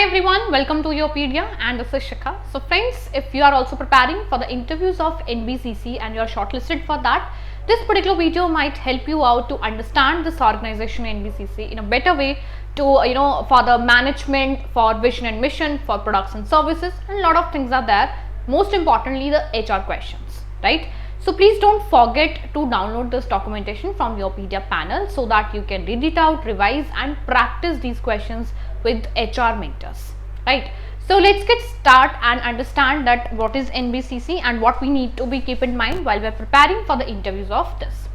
everyone, welcome to Yopedia and this is Shikha. So friends, if you are also preparing for the interviews of NBCC and you are shortlisted for that, this particular video might help you out to understand this organization NBCC in a better way to for the management, for vision and mission, for products and services, and a lot of things are there. Most importantly, the HR questions, right? So please don't forget to download this documentation from Yopedia panel so that you can read it out, revise and practice these questions with HR mentors, right? So let's get started and understand that what is NBCC and what we need to be keep in mind while we're preparing for the interviews of this.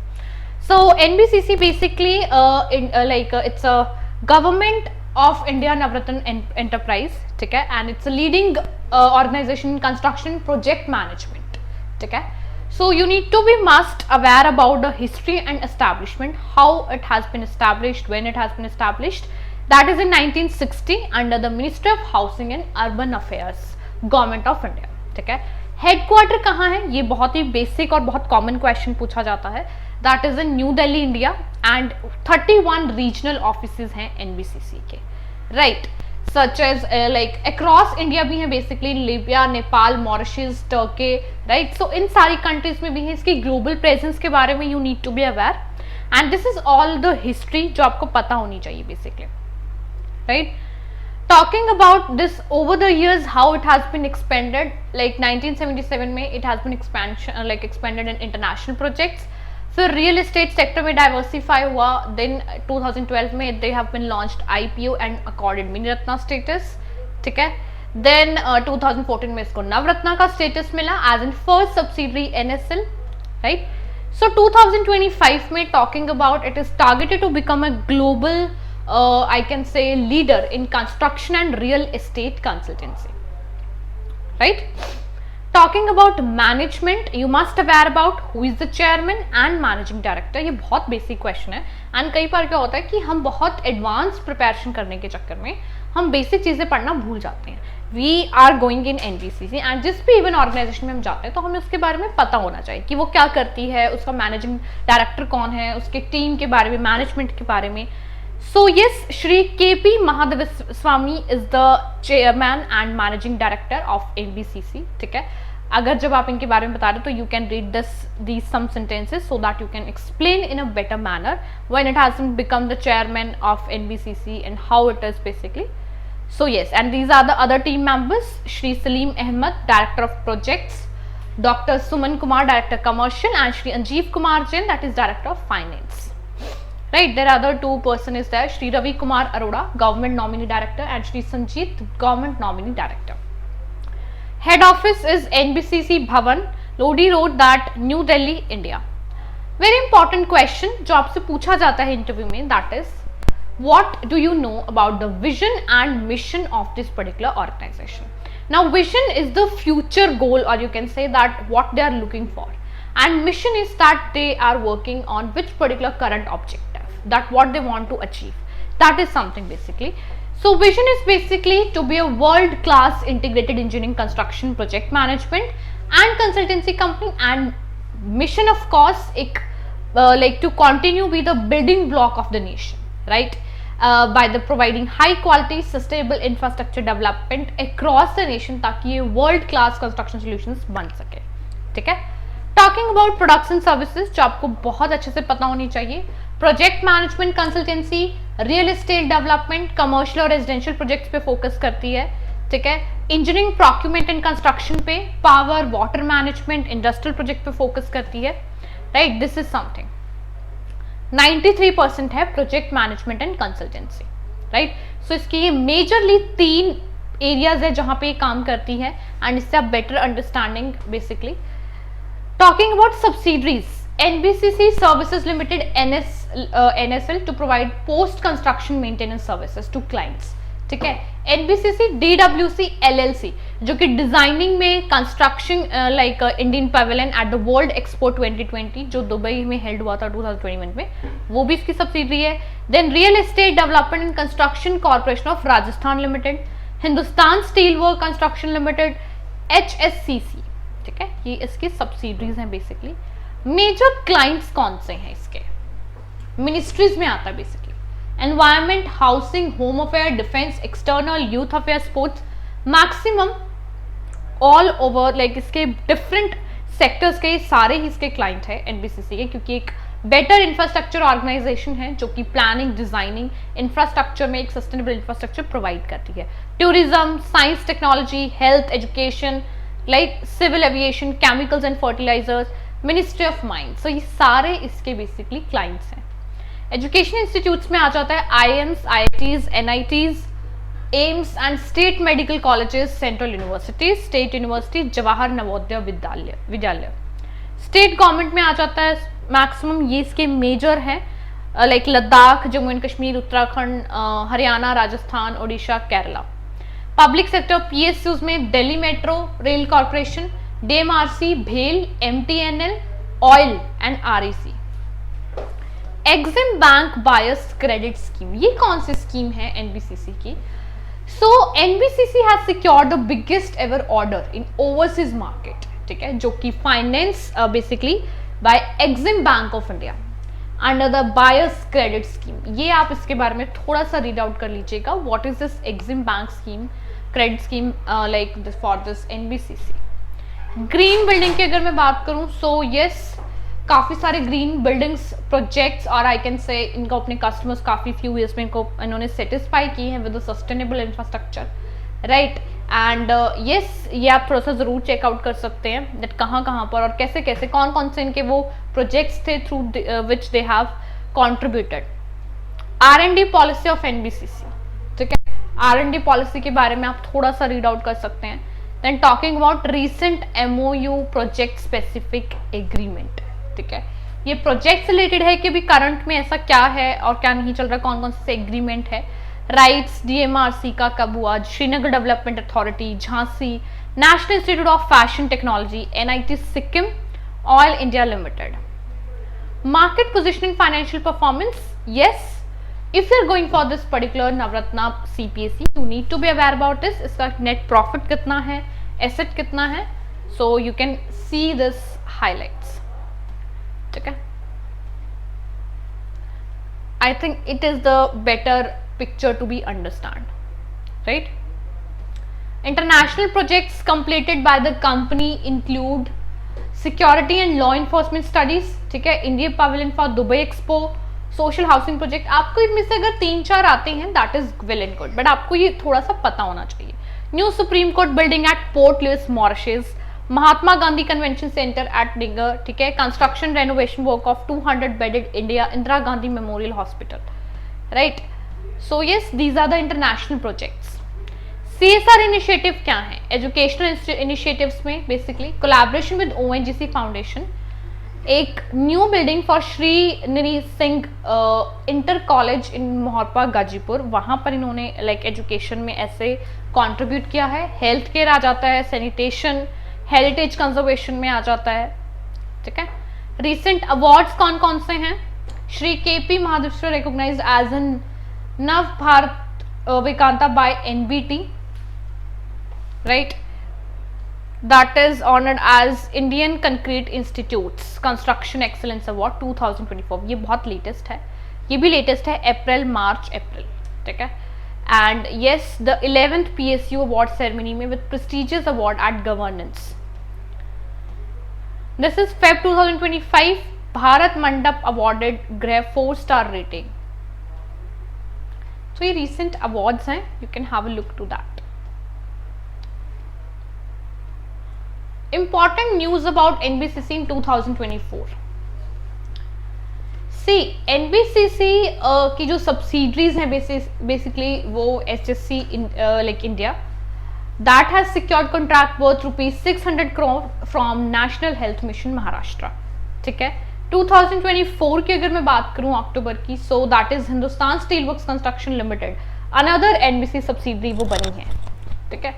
So NBCC basically it's a government of India Navratna enterprise, okay, and it's a leading organization in construction project management, okay. So you need to be must aware about the history and establishment, how it has been established, when it has been established. That is in 1960 under the Ministry of Housing and Urban Affairs, Government of India, ठीक है. Headquarter कहाँ है, ये बहुत ही basic और बहुत common question पूछा जाता है. That is in New Delhi, India, and 31 regional offices हैं एनबीसीसी के, right, such as like across India भी है, basically Libya, Nepal, Mauritius, Turkey, right. So इन सारी कंट्रीज में भी है. इसकी ग्लोबल प्रेजेंस के बारे में you need to be aware, and this is all the history जो आपको पता होनी चाहिए basically, right? Talking about this over the years, how it has been expanded, like 1977 में it has been expanded in international projects. फिर real estate sector में diversify हुआ. Then 2012 में they have been launched IPO and accorded mini Ratna status, ठीक है. Then 2014 में इसको नवरत्ना का status मिला as in first subsidiary NSL, right? So 2025 में talking about it is targeted to become a global I can say leader in construction and real estate consultancy, right? Talking about management, you must aware about who is the chairman and managing director. ये बहुत basic question है, and कई बार क्या होता है कि हम बहुत advanced preparation करने के चक्कर में हम basic चीज़ें पढ़ना भूल जाते हैं. We are going in NBCC and जिस भी इवन ऑर्गेनाइजेशन में हम जाते हैं तो हमें उसके बारे में पता होना चाहिए कि वो क्या करती है, उसका मैनेजिंग डायरेक्टर कौन है, उसके टीम के बारे में, मैनेजमेंट के बारे में. So yes, Shri KP Mahadevaswamy is the chairman and managing director of NBCC, ठीक है. अगर जब आप इनके बारे में बता रहे तो you can read these some sentences so that you can explain in a better manner when it hasn't become the chairman of NBCC and how it is basically. So yes, and these are the other team members: Shri Salim Ahmed, director of projects; Dr. Suman Kumar, director commercial; and Shri Anjeev Kumar Jain, that is director of finance. Right, there are other two person is there: Shri Ravi Kumar Arora, government nominee director, and Shri Sanjeet, government nominee director. Head office is NBCC Bhavan, Lodi Road, that New Delhi, India. Very important question जो आपसे पूछा जाता है interview में, that is what do you know about the vision and mission of this particular organization. Now vision is the future goal, or you can say that what they are looking for, and mission is that they are working on which particular current objective, that what they want to achieve. That is something basically. So vision is basically to be a world class integrated engineering, construction, project management and consultancy company, and mission of course like to continue be the building block of the nation, right? By the providing high quality sustainable infrastructure development across the nation ताकि ये world class construction solutions बन सके, ठीक है. Talking about products and services जो आपको बहुत अच्छे से पता होनी चाहिए: project management consultancy, real estate development, commercial और रेजिडेंशियल प्रोजेक्ट्स पे फोकस करती है, ठीक है. इंजीनियरिंग, प्रोक्यूरमेंट एंड कंस्ट्रक्शन पे, power, water management, industrial project पे फोकस करती है, राइट. दिस इज समथिंग 93% है project management and consultancy, right. So इसकी ये मेजरली 3 एरियाज है जहां पे ये काम करती है, एंड इससे आप better understanding basically. Talking about subsidiaries, NBCC Services Limited NSL to provide post construction maintenance services to clients, ठीक है. NBCC DWC LLC जो कि डिजाइनिंग में construction like Indian pavilion at the world expo 2020 जो Dubai में held हुआ था 2021 में, वो भी इसकी सब्सिडरी है. Then real estate development and construction corporation of Rajasthan limited, Hindustan steel work construction limited, HSCC, ठीक है. ये इसकी सब्सिडरीज हैं बेसिकली. मेजर क्लाइंट्स कौन से हैं इसके, मिनिस्ट्रीज में आता है basically, environment, housing, home affair, defence, external, youth affair, sports, maximum all over like इसके डिफरेंट सेक्टर्स के सारे ही इसके क्लाइंट है एनबीसीसी के, क्योंकि एक बेटर इंफ्रास्ट्रक्चर ऑर्गेनाइजेशन है जो कि प्लानिंग, डिजाइनिंग, इंफ्रास्ट्रक्चर में एक सस्टेनेबल इंफ्रास्ट्रक्चर प्रोवाइड करती है। Tourism, science, technology, health, education, like civil aviation, chemicals and fertilisers, ministry of mines, तो ये सारे इसके बेसिकली क्लाइंट्स हैं। एजुकेशन इंस्टीट्यूट्स में आ जाता है IIMs, IITs, NITs, AIIMS and state medical colleges, central universities, state university, Jawahar Navodaya Vidyalaya. State government में आ जाता है मैक्सिमम, ये इसके मेजर हैं like Ladakh, Jammu and Kashmir, Uttarakhand, Haryana, Rajasthan, Odisha, Kerala. Public sector PSUs में Delhi metro rail corporation, DMRC, भेल, MTNL, oil and REC. Exim bank buyers credit scheme, ये कौन सी स्कीम है एनबीसीसी की? So NBCC has secured the biggest ever order in overseas market, ठीक है, जो कि finance basically by Exim bank of India under the buyers credit scheme. ये आप इसके बारे में थोड़ा सा रीड आउट कर लीजिएगा, what is this EXIM bank scheme, credit scheme like for this NBCC. Green building की अगर मैं बात करूं, सो यस, काफ़ी सारे ग्रीन बिल्डिंग्स प्रोजेक्ट्स और आई कैन से इनको अपने कस्टमर्स काफ़ी फ्यू ईयर्स में इन्होंने सेटिस्फाई किए हैं with sustainable infrastructure, right. And yes, ये आप थोड़ा सा ज़रूर चेकआउट कर सकते हैं दैट कहाँ पर और कैसे कैसे कौन कौन से इनके वो प्रोजेक्ट्स थे through which they have contributed. R&D policy of NBCC, ठीक है, R&D पॉलिसी के बारे में आप थोड़ा सा रीड आउट कर सकते हैं। Then talking about recent MOU project specific agreement, ठीक है, ये प्रोजेक्ट रिलेटेड है कि भी करंट में ऐसा क्या है और क्या नहीं चल रहा, कौन कौन से एग्रीमेंट है। राइट्स डीएमआरसी का कब हुआ, Srinagar development authority, Jhansi, national institute of fashion technology, NIT Sikkim, oil India limited. Market positioning, financial performance, yes, if you're going for this particular Navratna CPSE, you need to be aware about this, इसका net profit कितना है, asset कितना है, so you can see this highlights, ठीक है। I think it is the better picture to be understand, right? International projects completed by the company include security and law enforcement studies, ठीक है, India Pavilion for Dubai Expo, social housing project. आपको इनमें से अगर 3-4 आते हैं that is well and good, but आपको ये थोड़ा सा पता होना चाहिए। New supreme court building at Port Louis Mauritius, Mahatma Gandhi convention centre at डिगर, ठीक है, construction renovation work of 200 bedded Indira Gandhi memorial hospital, right. So yes, these are the international projects. CSR initiative क्या है? एजुकेशनल इनिशिएटिव्स में basically collaboration with ONGC foundation, एक new building for Shri Niri Singh inter college in Moharpa Ghazipur, वहाँ पर इन्होंने लाइक एजुकेशन में ऐसे contribute किया है। हेल्थ केयर आ जाता है, सैनिटेशन, हेरिटेज कंजर्वेशन में आ जाता है, ठीक है। रिसेंट अवार्ड्स कौन कौन से हैं? Shri KP Mahadeshwar recognised as an Nav Bharat Vikanta by NBT, right, that is honored as Indian Concrete Institute's Construction Excellence Award 2024। ये बहुत लेटेस्ट है, ये भी लेटेस्ट है मार्च अप्रैल, ठीक है। And yes, the 11th PSU award ceremony में with prestigious award at governance. This is Feb 2025, Bharat Mandap awarded grave 4-star rating. तो ये रिसेंट अवार्ड्स हैं, you can have a look to that. Important news about NBCC in 2024. See, NBCC की जो subsidiaries हैं basically वो HSC like India, that has secured contract worth ₹600 crore from National Health Mission Maharashtra, ठीक है। 2024 की अगर मैं बात करूं अक्टूबर की, so that is Hindustan steel works construction limited, another NBC subsidiary वो बनी है, ठीक है।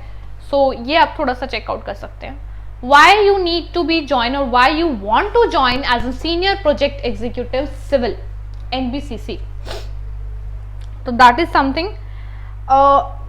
सो ये आप थोड़ा सा चेकआउट कर सकते हैं। Why you need to be join or why you want to join as a senior project executive civil NBCC? So that is something.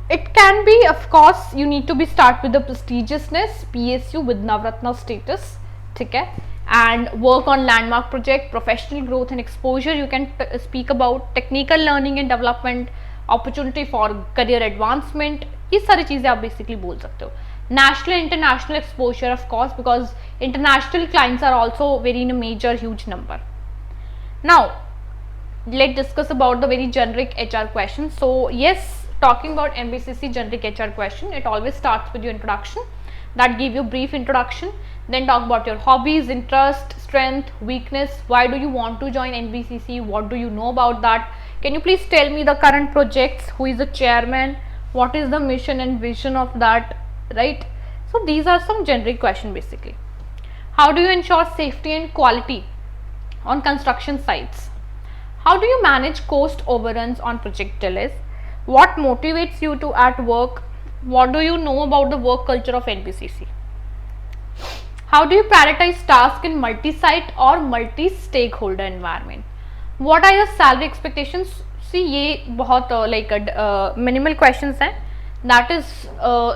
It can be, of course, you need to be start with the prestigiousness PSU with Navratna status, ठीक है, and work on landmark project, professional growth and exposure. You can speak about technical learning and development, opportunity for career advancement. ये सारी चीज़ें आप basically बोल सकते हो. National international exposure of course, because international clients are also very in a major huge number. Now let's discuss about the very generic HR question. So yes, talking about MBCC generic HR question, it always starts with your introduction, that give you brief introduction, then talk about your hobbies, interest, strength, weakness, why do you want to join NBCC, what do you know about that, can you please tell me the current projects, who is the chairman, what is the mission and vision of that, right? So these are some generic questions basically. How do you ensure safety and quality on construction sites? How do you manage cost overruns on project delays? What motivates you to at work? What do you know about the work culture of NBCC? How do you prioritize tasks in multi-site or multi-stakeholder environment? What are your salary expectations? See, ये बहुत like minimal questions हैं. That is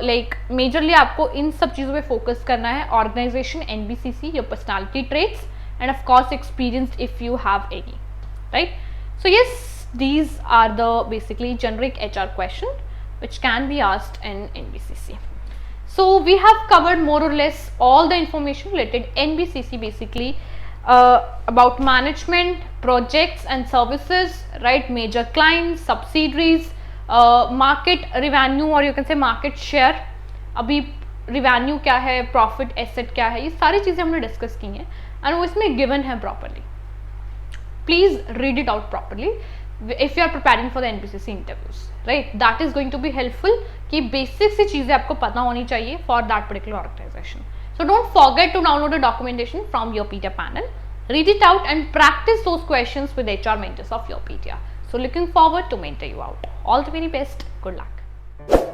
like majorly आपको इन सब चीज़ों पे focus करना है. Organization, NBCC, your personality traits, and of course experience if you have any, right? So yes, these are the basically generic HR question which can be asked in NBCC. So we have covered more or less all the information related NBCC basically about management, projects and services, right? Major clients, subsidiaries, market revenue or you can say market share. अभी revenue क्या है, profit asset क्या है, ये सारी चीज़ें हमने discuss की हैं and वो इसमें given है properly. Please read it out properly if you are preparing for the NBCC interviews, right? That is going to be helpful कि basic सी चीज़ें आपको पता होनी चाहिए for that particular organization. So don't forget to download the documentation from your PTA panel, read it out and practice those questions with HR mentors of your PTA. So looking forward to mentor you out. All the very best. Good luck.